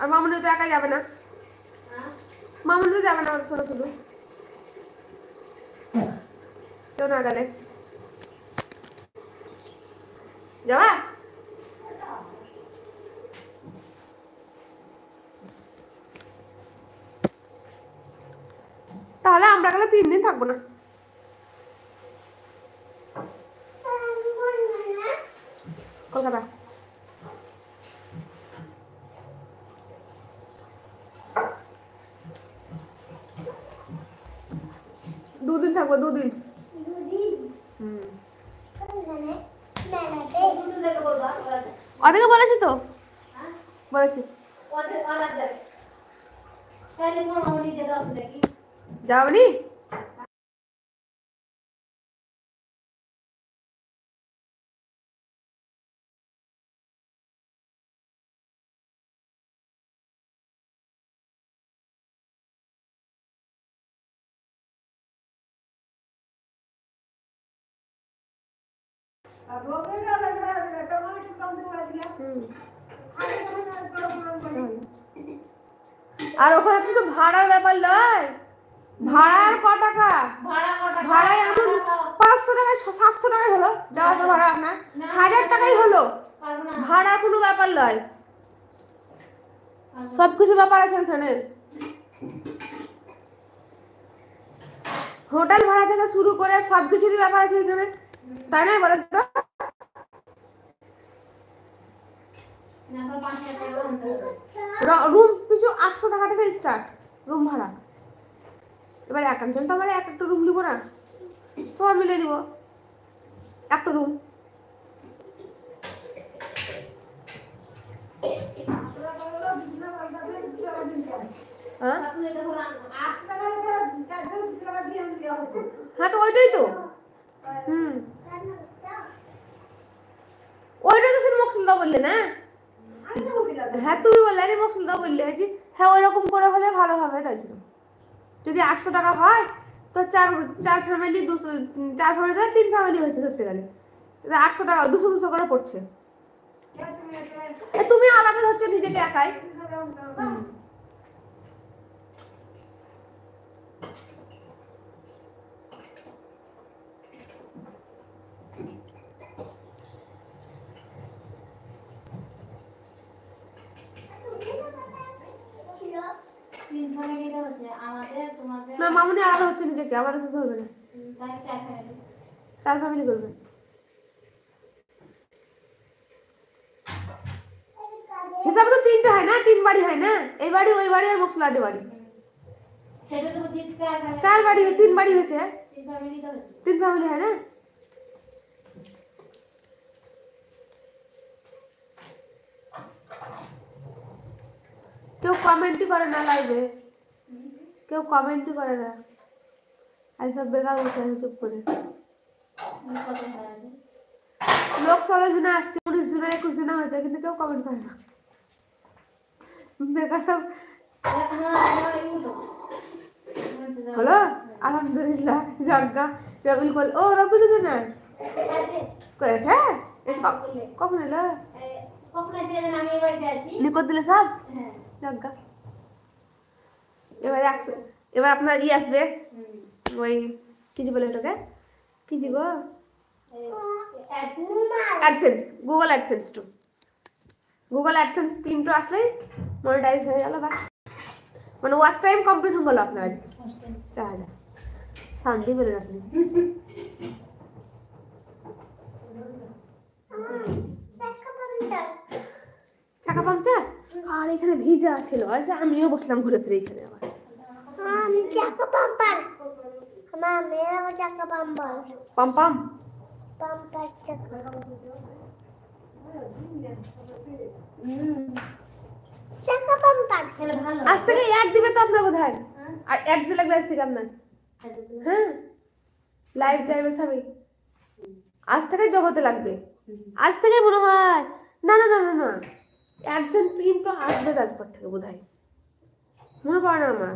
আর মামুনি তো একা যাবে না, মামুনি তো যাবে না আমাদের সাথে, শুধু কেউ না গেলে যাবা? তাহলে আমরা গেলে 3 দিন থাকবো না। কলকাতা দুদিন থাকবো, 2 দিন। ওদেরকে বলেছি তো, বলেছি যাবনি। আর ওখানে শুধু ভাড়ার ব্যাপার নয়, ভাড়ার ক টাকা, ভাড়া এমন 500 টাকায় 700 টাকায় হলো যাওয়া আসা ভাড়া, আপনার 1000 টাকাই হলো, ভাড়া কোনো ব্যাপার নয়, সবকিছু ব্যাপার আছে ওখানে। হোটেল ভাড়া থেকে শুরু করে সবকিছুরই ব্যাপার আছে এখানে, তাই না বলেন তো? রুম পিছু 800 টাকা থেকে স্টার্ট রুম ভাড়া। এবার একজন তো আমার একটা রুম নিব না, সব মিলে নিব একটা রুম। হ্যাঁ তো ওইটাই তো, ওইটাই তো শুধু মকসুদা বললে না? হ্যাঁ তুমি বললে, আরে মকসুদা বললে যে হ্যাঁ ওইরকম করে হলে ভালো হবে, তাই ছিল। যদি 800 টাকা হয় তো চার ফ্যামিলি 4 ফ্যামিলি 3 ফ্যামিলি হয়েছে ধরতে গেলে, 800 টাকা 200 করে পড়ছে। তুমি আলাদা হচ্ছে নিজেকে একাই। না মামুনি আলাদা হচ্ছে নিজেকে, আমাদের সাথে হবে না, 4 ফ্যামিলি করবে। হিসাবে তো 3টা হয় না, 3 বাড়ি হয় না, এই বাড়ি ওই বাড়ি আর মকসুদাদের বাড়ি, 4 বাড়ি 3 বাড়ি হয়েছে, 3 ফ্যামিলি হয় না। কেউ কমেন্টই করে না লাইভে, কেউ কমেন্টই করে না, আজ সব বেকার বসে আছে চুপ করে। লোক 16 জনে আসছে, 19 জনে 21 জনে হয়েছে, কিন্তু কেউ কমেন্ট করে না, বেকার সব। হলো আলহামদুলিল্লাহ, জাগা রবিল কল, ও রবিল তো না করেছে, কখন এলো? লিখত দিলে সব জাগা। এবার আপনার ই আসবে, ওই কি যে বলে ওটাকে, কি জি গো, অ্যাডসেন্স, গুগল অ্যাডসেন্স টু, গুগল অ্যাডসেন্স পিনটো আসলে মনিটাইজ হয়ে গেল, বা মানে ওয়াচ টাইম কমপ্লিট হয়ে গেল আপনার আজকে 4000। শান্তি বলে রাখলি চাকা পাংচার, আর এখানে ভিজা ছিল, আচ্ছা আমিও বসলাম ঘুরে ফিরে এখানে। আবার চাকা পাম্পার, আমার মেয়েরা চাকা পাম্পার, পাম পাম পাম্পার চাকা, চাকা পাম্পার। আজ থেকে 1 দিবে তো আপনার বোধ হয়, আর 1 দিন লাগবে আজ থেকে আপনার। হ্যাঁ লাইভ টাইমে সবই আজ থেকে জগতে লাগবে, আজ থেকে মনে হয়। না না না না না, অ্যাডসেন্স প্রিন্ট তো আসবে তারপর থেকে বোধ হয়, মনে পড়ে না আমার।